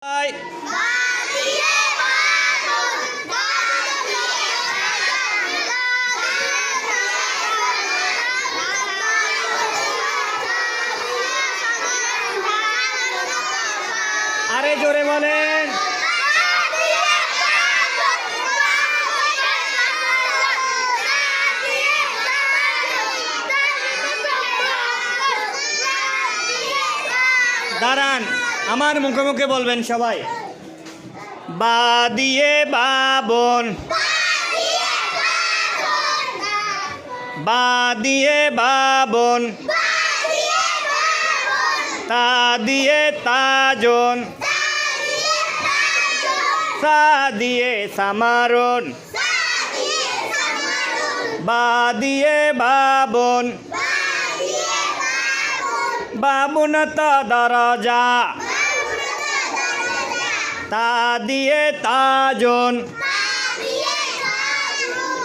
আরে জোরে বলেন। দাঁড়ান, আমার মুখে মুখে বলবেন সবাই। বা দিয়ে বাবন, বা দিয়ে বাবন, তা দিয়ে তাজন, সা দিয়ে সামারণ, বা দিয়ে বাবন, বাবুনতা দরজা, তা দিয়ে তাজন,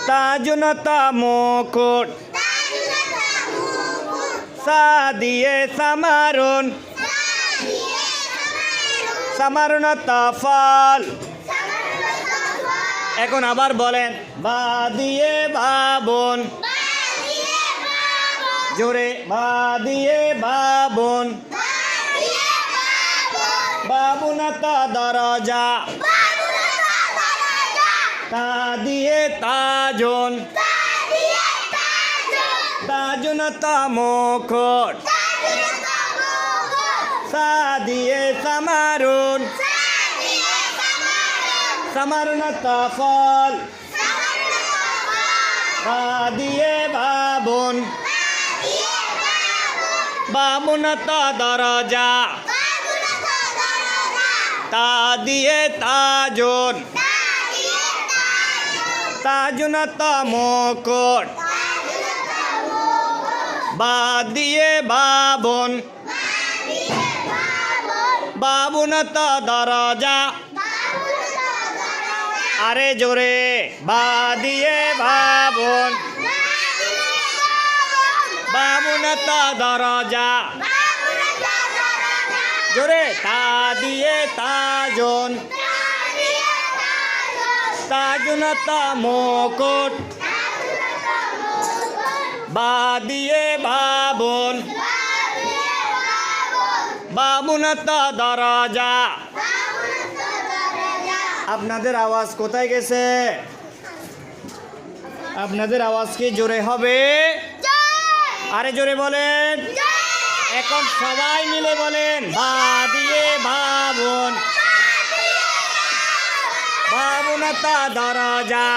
তাজুনতা মুকুট, সা দিয়ে সামারণ, সামারণতা ফল। এখন আবার বলেন, বা দিয়ে বাবন, জোরে, বা দিয়ে বাবন, বাবুনতা দরজা, তা দিয়ে তাজন, তাজুনতা মুকুট, সা দিয়ে সামারণ, সামারণতা ফল। বা দিয়ে বাবন, বাবুনতা দরজা, তা দিয়ে তাজন, তাজুনতা মুকুট, বা দিয়ে বাবন, বাবুনতা দরজা। আরে জোরে, বা দিয়ে বাবন, বাবুনতা দরজা, জোরে, তা দিয়ে তাজন, তাজুনতা মুকুট, বা দিয়ে বাবন, বাবুনতা দরজা। আপনাদের আওয়াজ কোথায় গেছে? আপনাদের আওয়াজ কি জোরে হবে? আরে জোরে বলেন। এখন সবাই মিলে বলেন, বা দিয়ে বাবন, বাবুনতা দরজা,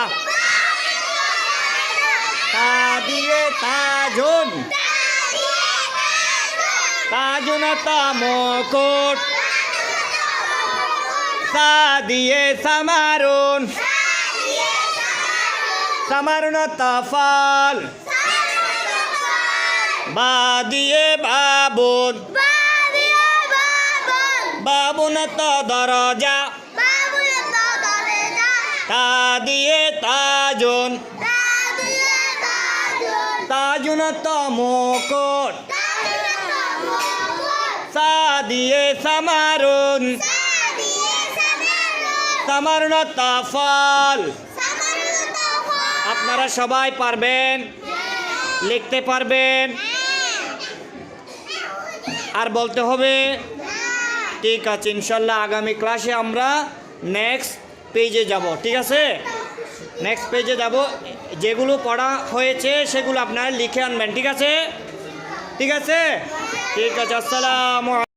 তা দিয়ে তাজন, তাজুনতা মুকুট, সা দিয়ে সামারণ, সামারণতা ফল। বা দিয়ে বাবন, বাবুনতা দরজা, তা দিয়ে তাজন, তাজুনতা মুকুট, সা দিয়ে সামারণ, সামারণতা ফল। আপনারা সবাই পারবেন, লিখতে পারবেন, আর বলতে হবে? ঠিক আছে, ইনশাল্লাহ আগামী ক্লাসে আমরা নেক্সট পেজে যাব। ঠিক আছে, নেক্সট পেজে যাব। যেগুলো পড়া হয়েছে সেগুলো আপনারা লিখে আনবেন। ঠিক আছে, ঠিক আছে, ঠিক আছে। আসসালামু আলাইকুম।